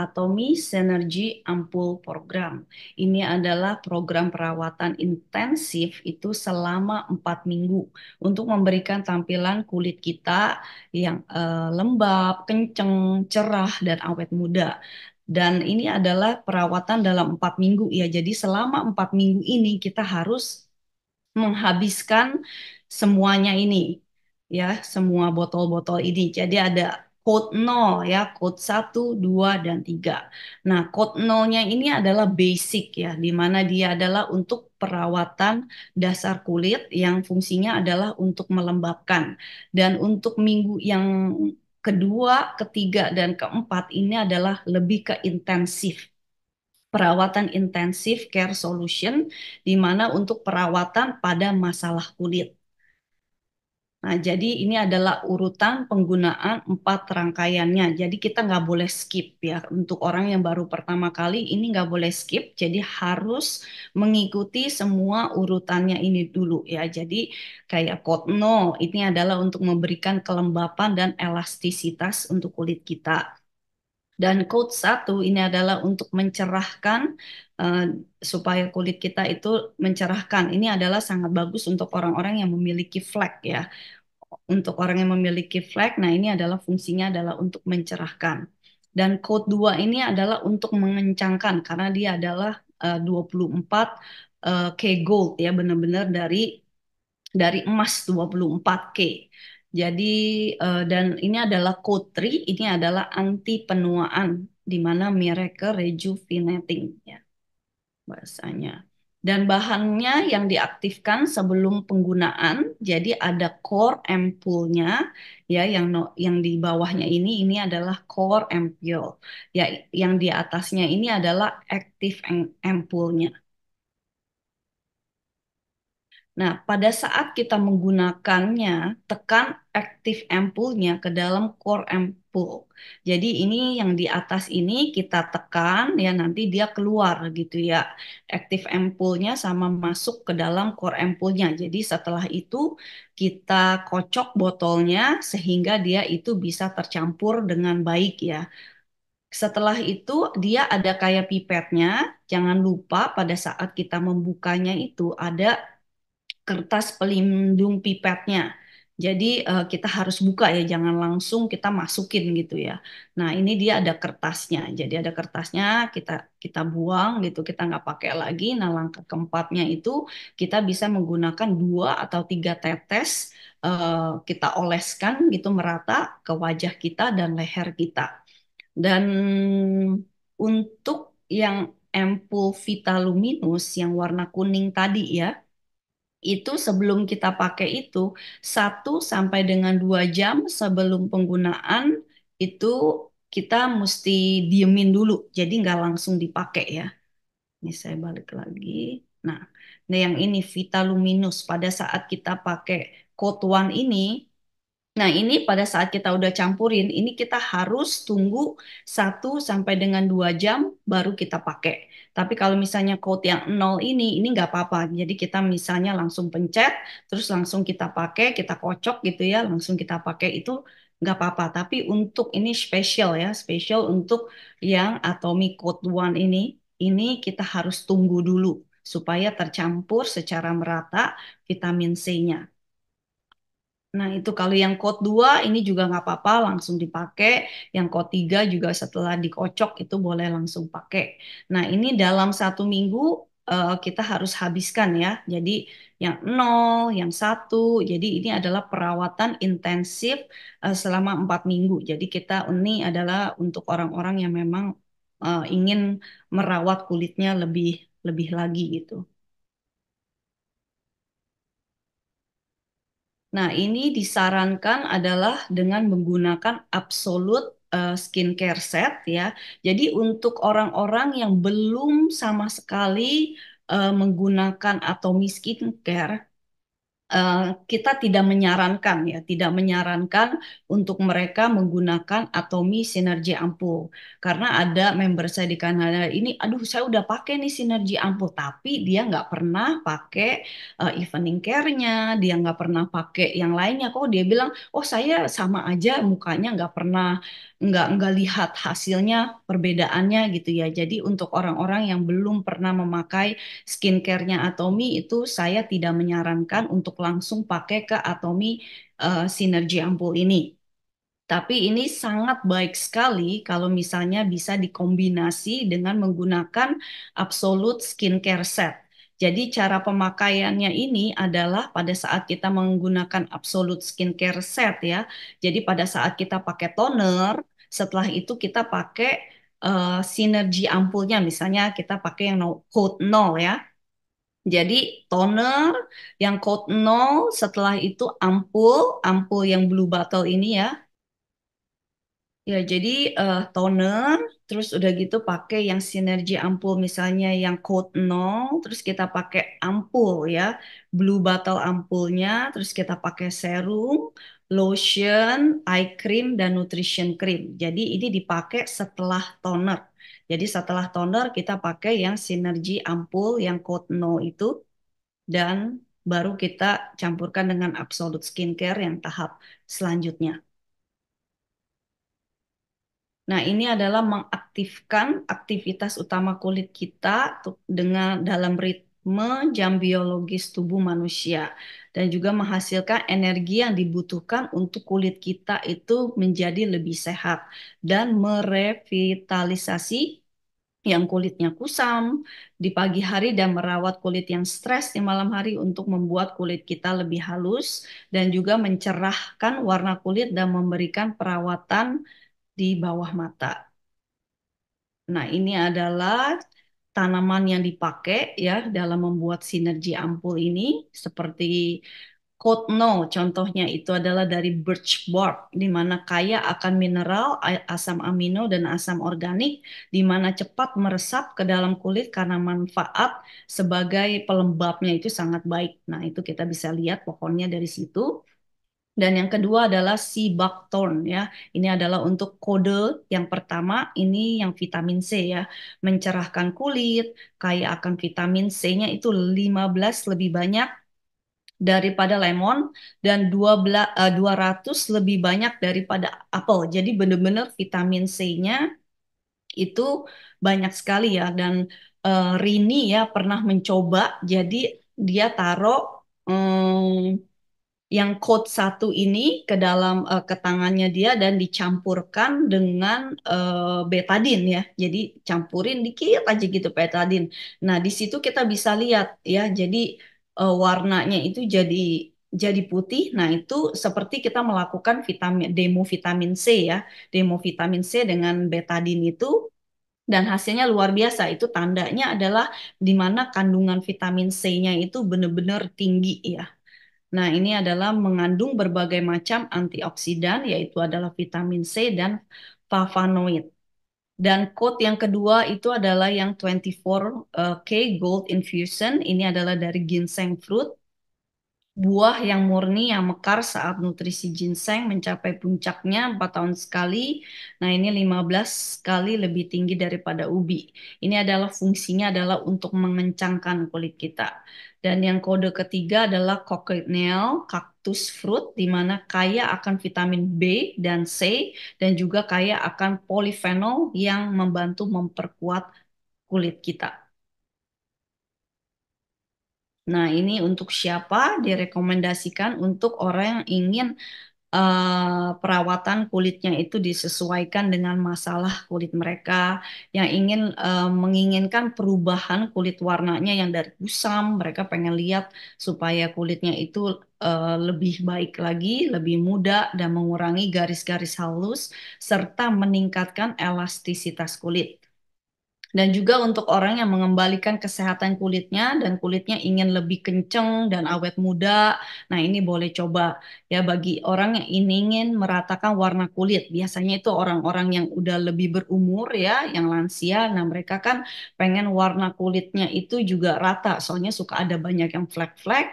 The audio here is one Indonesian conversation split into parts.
Atomy Synergy Ampule Program. Ini adalah program perawatan intensif itu selama 4 minggu untuk memberikan tampilan kulit kita yang lembab, kenceng, cerah, dan awet muda. Dan ini adalah perawatan dalam 4 minggu ya. Jadi selama 4 minggu ini kita harus menghabiskan semuanya ini ya, semua botol-botol ini. Jadi ada code 0 ya, code 1, 2, dan 3. Nah, code 0-nya ini adalah basic ya, di mana dia adalah untuk perawatan dasar kulit yang fungsinya adalah untuk melembabkan. Dan untuk minggu yang kedua, ketiga, dan keempat ini adalah lebih ke intensif. Perawatan intensif care solution, di mana untuk perawatan pada masalah kulit. Nah, jadi ini adalah urutan penggunaan 4 rangkaiannya. Jadi kita nggak boleh skip ya. Untuk orang yang baru pertama kali ini nggak boleh skip. Jadi harus mengikuti semua urutannya ini dulu ya. Jadi kayak code 0 ini adalah untuk memberikan kelembapan dan elastisitas untuk kulit kita. Dan code 1 ini adalah untuk mencerahkan eh, supaya kulit kita itu mencerahkan. Ini adalah sangat bagus untuk orang-orang yang memiliki flek ya. Untuk orang yang memiliki flek, nah ini adalah fungsinya adalah untuk mencerahkan. Dan code 2 ini adalah untuk mengencangkan karena dia adalah 24 K gold ya, benar-benar dari emas 24K. Jadi dan ini adalah code 3, ini adalah anti penuaan di mana miracle rejuvenating ya bahasanya. Dan bahannya yang diaktifkan sebelum penggunaan, jadi ada core ampule-nya ya, yang di bawahnya ini adalah core ampule. Ya, yang di atasnya ini adalah active ampule-nya. Nah, pada saat kita menggunakannya, tekan active ampule-nya ke dalam core ampule. Jadi ini yang di atas ini kita tekan ya, nanti dia keluar gitu ya. Active ampule-nya sama masuk ke dalam core ampule-nya. Jadi setelah itu kita kocok botolnya sehingga dia itu bisa tercampur dengan baik ya. Setelah itu dia ada kayak pipetnya. Jangan lupa pada saat kita membukanya itu ada kertas pelindung pipetnya. Jadi kita harus buka ya, jangan langsung kita masukin gitu ya. Nah ini dia ada kertasnya. Jadi ada kertasnya kita kita buang gitu, kita nggak pakai lagi. Nah langkah keempatnya itu kita bisa menggunakan 2 atau 3 tetes kita oleskan gitu merata ke wajah kita dan leher kita. Dan untuk yang ampul Vitaluminous yang warna kuning tadi ya, itu sebelum kita pakai itu 1 sampai dengan 2 jam sebelum penggunaan itu kita mesti diemin dulu, jadi nggak langsung dipakai ya. Ini saya balik lagi. Nah, nah yang ini Vitaluminous pada saat kita pakai Code One ini. Nah, ini pada saat kita udah campurin, ini kita harus tunggu 1 sampai dengan 2 jam baru kita pakai. Tapi kalau misalnya code yang 0 ini nggak apa-apa. Jadi kita misalnya langsung pencet, terus langsung kita pakai, kita kocok gitu ya, langsung kita pakai itu nggak apa-apa. Tapi untuk ini spesial ya, spesial untuk yang Atomic Code One ini kita harus tunggu dulu supaya tercampur secara merata vitamin C-nya. Nah, itu kalau yang code 2 ini juga nggak apa-apa, langsung dipakai. Yang code 3 juga setelah dikocok itu boleh langsung pakai. Nah, ini dalam 1 minggu kita harus habiskan ya. Jadi yang 0, yang 1. Jadi ini adalah perawatan intensif selama 4 minggu. Jadi kita ini adalah untuk orang-orang yang memang ingin merawat kulitnya lebih lebih lagi gitu. Nah, ini disarankan adalah dengan menggunakan Absolute Skincare Set ya. Jadi untuk orang-orang yang belum sama sekali menggunakan Atomy Skincare, eh, kita tidak menyarankan ya, tidak menyarankan untuk mereka menggunakan Atomy Sinergi Ampoule karena ada member saya di Kanada ini, aduh saya udah pakai nih Sinergi Ampoule tapi dia nggak pernah pakai evening care-nya, dia nggak pernah pakai yang lainnya kok dia bilang, oh saya sama aja mukanya nggak pernah nggak lihat hasilnya perbedaannya gitu ya. Jadi untuk orang-orang yang belum pernah memakai skincare-nya Atomy itu saya tidak menyarankan untuk langsung pakai ke Atomy Sinergi Ampul ini. Tapi ini sangat baik sekali kalau misalnya bisa dikombinasi dengan menggunakan Absolute Skincare Set. Jadi cara pemakaiannya ini adalah pada saat kita menggunakan Absolute Skincare Set ya. Jadi pada saat kita pakai toner, setelah itu kita pakai sinergi ampulnya. Misalnya kita pakai yang code 0 ya. Jadi toner yang code 0, setelah itu ampul yang blue bottle ini ya. Ya, jadi toner, terus udah gitu pakai yang sinergi ampul misalnya yang code 0, terus kita pakai ampul ya, blue bottle ampulnya, terus kita pakai serum, lotion, eye cream, dan nutrition cream. Jadi ini dipakai setelah toner. Jadi setelah toner kita pakai yang sinergi ampul yang code 0 itu, dan baru kita campurkan dengan Absolute Skincare yang tahap selanjutnya. Nah, ini adalah mengaktifkan aktivitas utama kulit kita dengan dalam ritme jam biologis tubuh manusia dan juga menghasilkan energi yang dibutuhkan untuk kulit kita itu menjadi lebih sehat dan merevitalisasi yang kulitnya kusam di pagi hari dan merawat kulit yang stres di malam hari untuk membuat kulit kita lebih halus dan juga mencerahkan warna kulit dan memberikan perawatan di bawah mata. Nah, ini adalah tanaman yang dipakai ya dalam membuat sinergi ampul ini seperti Kotno, contohnya itu adalah dari birch bark, di mana kaya akan mineral, asam amino, dan asam organik, di mana cepat meresap ke dalam kulit karena manfaat sebagai pelembabnya itu sangat baik. Nah, itu kita bisa lihat pohonnya dari situ. Dan yang kedua adalah sea buckthorn ya. Ini adalah untuk kode yang pertama, ini yang vitamin C ya. Mencerahkan kulit, kaya akan vitamin C-nya itu 15 lebih banyak daripada lemon dan 200 lebih banyak daripada apel. Jadi benar-benar vitamin C-nya itu banyak sekali ya. Dan Rini ya pernah mencoba, jadi dia taruh yang code satu ini ke tangannya dia dan dicampurkan dengan betadin ya. Jadi campurin dikit aja gitu betadin. Nah, di situ kita bisa lihat ya. Jadi warnanya itu jadi putih. Nah, itu seperti kita melakukan demo vitamin C ya. Demo vitamin C dengan betadin itu dan hasilnya luar biasa. Itu tandanya adalah di mana kandungan vitamin C-nya itu benar-benar tinggi ya. Nah, ini adalah mengandung berbagai macam antioksidan, yaitu adalah vitamin C dan flavonoid. Dan code yang kedua itu adalah yang 24K Gold Infusion. Ini adalah dari ginseng fruit. Buah yang murni yang mekar saat nutrisi ginseng mencapai puncaknya 4 tahun sekali. Nah, ini 15 kali lebih tinggi daripada ubi. Ini adalah fungsinya adalah untuk mengencangkan kulit kita. Dan yang kode ketiga adalah cochineal cactus fruit di mana kaya akan vitamin B dan C dan juga kaya akan polifenol yang membantu memperkuat kulit kita. Nah, ini untuk siapa? Direkomendasikan untuk orang yang ingin perawatan kulitnya itu disesuaikan dengan masalah kulit mereka, yang menginginkan perubahan kulit warnanya yang dari kusam, mereka pengen lihat supaya kulitnya itu lebih baik lagi, lebih muda dan mengurangi garis-garis halus serta meningkatkan elastisitas kulit. Dan juga untuk orang yang mengembalikan kesehatan kulitnya dan kulitnya ingin lebih kenceng dan awet muda. Nah, ini boleh coba ya bagi orang yang ingin meratakan warna kulit. Biasanya itu orang-orang yang udah lebih berumur ya, yang lansia. Nah, mereka kan pengen warna kulitnya itu juga rata. Soalnya suka ada banyak yang flek-flek,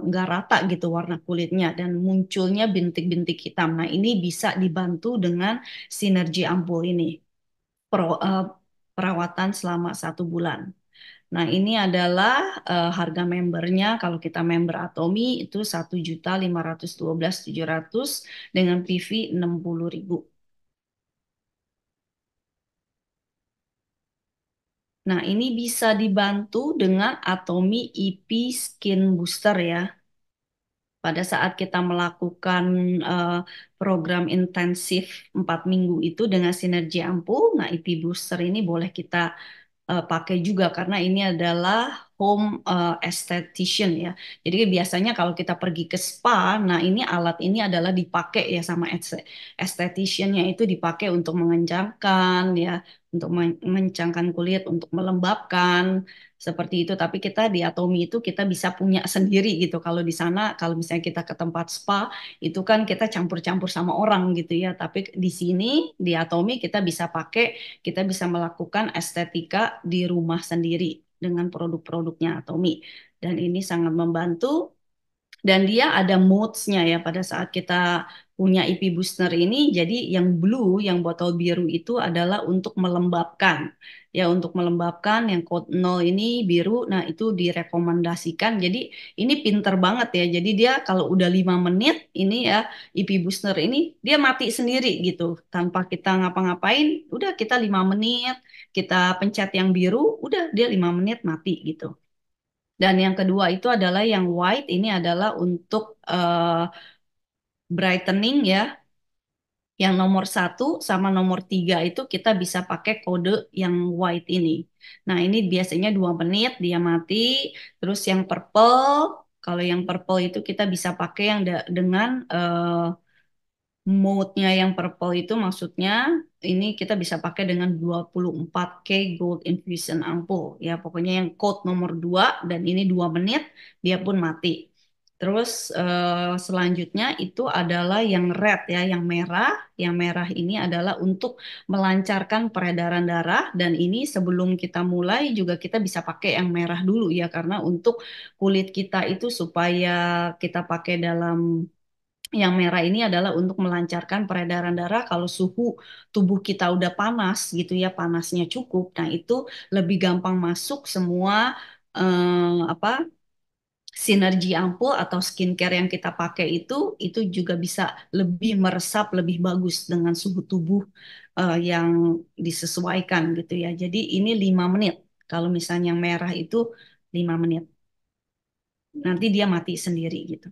nggak rata gitu warna kulitnya dan munculnya bintik-bintik hitam. Nah, ini bisa dibantu dengan sinergi ampul ini perawatan selama 1 bulan. Nah, ini adalah harga membernya. Kalau kita member Atomy itu 1.512.700 dengan PV 60.000. Nah, ini bisa dibantu dengan Atomy EP Skin Booster ya. Pada saat kita melakukan eh, program intensif 4 minggu itu dengan sinergi ampul, nah EP Booster ini boleh kita pakai juga karena ini adalah home esthetician ya. Jadi biasanya kalau kita pergi ke spa, nah ini alat ini adalah dipakai ya sama estheticiannya itu dipakai untuk mengencangkan ya, untuk mengencangkan kulit, untuk melembabkan seperti itu. Tapi kita di Atomi itu kita bisa punya sendiri gitu. Kalau di sana, kalau misalnya kita ke tempat spa, itu kan kita campur-campur sama orang gitu ya. Tapi di sini di Atomi kita bisa pakai, kita bisa melakukan estetika di rumah sendiri dengan produk-produknya Atomi. Dan ini sangat membantu dan dia ada modes-nya ya pada saat kita punya IP booster ini. Jadi yang blue, yang botol biru itu adalah untuk melembabkan. Ya untuk melembabkan yang code 0 ini biru, nah itu direkomendasikan. Jadi ini pinter banget ya. Jadi dia kalau udah 5 menit ini ya IP booster ini dia mati sendiri gitu. Tanpa kita ngapa-ngapain, udah kita 5 menit, kita pencet yang biru, udah dia 5 menit mati gitu. Dan yang kedua itu adalah yang white, ini adalah untuk brightening ya. Yang nomor satu sama nomor tiga itu kita bisa pakai kode yang white ini. Nah ini biasanya 2 menit dia mati. Terus yang purple, kalau yang purple itu kita bisa pakai yang dengan mode-nya yang purple itu maksudnya ini kita bisa pakai dengan 24K Gold Infusion Ampul. Ya, pokoknya yang code nomor 2 dan ini 2 menit dia pun mati. Terus selanjutnya itu adalah yang red ya, yang merah. Yang merah ini adalah untuk melancarkan peredaran darah dan ini sebelum kita mulai juga kita bisa pakai yang merah dulu ya karena untuk kulit kita itu supaya kita pakai dalam yang merah ini adalah untuk melancarkan peredaran darah kalau suhu tubuh kita udah panas gitu ya, panasnya cukup. Nah, itu lebih gampang masuk semua apa sinergi ampul atau skincare yang kita pakai itu juga bisa lebih meresap lebih bagus dengan suhu tubuh yang disesuaikan gitu ya. Jadi ini 5 menit. Kalau misalnya yang merah itu 5 menit. Nanti dia mati sendiri gitu.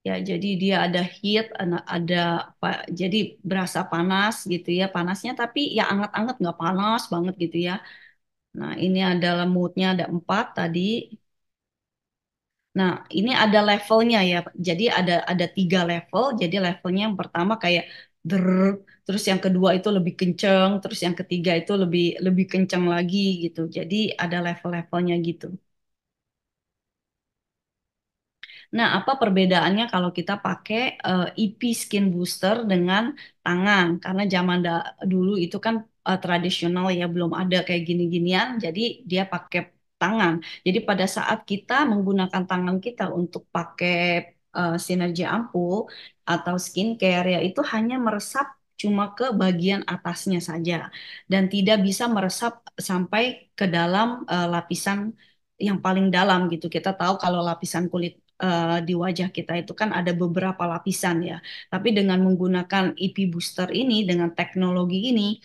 Ya, jadi dia ada heat, ada apa, jadi berasa panas gitu ya, panasnya tapi ya anget-anget nggak panas banget gitu ya. Nah, ini adalah moodnya ada 4 tadi. Nah, ini ada levelnya ya. Jadi ada 3 level. Jadi levelnya yang pertama kayak der, terus yang kedua itu lebih kenceng, terus yang ketiga itu lebih lebih kenceng lagi gitu. Jadi ada level-levelnya gitu. Nah, apa perbedaannya kalau kita pakai EP Skin Booster dengan tangan? Karena zaman dulu itu kan tradisional ya, belum ada kayak gini-ginian, jadi dia pakai tangan. Jadi pada saat kita menggunakan tangan kita untuk pakai sinergi ampul atau skincare ya itu hanya meresap cuma ke bagian atasnya saja dan tidak bisa meresap sampai ke dalam lapisan yang paling dalam gitu. Kita tahu kalau lapisan kulit di wajah kita itu kan ada beberapa lapisan ya. Tapi dengan menggunakan EP booster ini, dengan teknologi ini,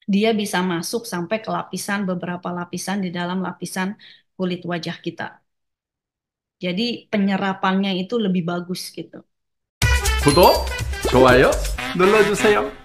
dia bisa masuk sampai ke lapisan beberapa lapisan di dalam lapisan kulit wajah kita. Jadi penyerapannya itu lebih bagus gitu. 구독, 좋아요 눌러주세요.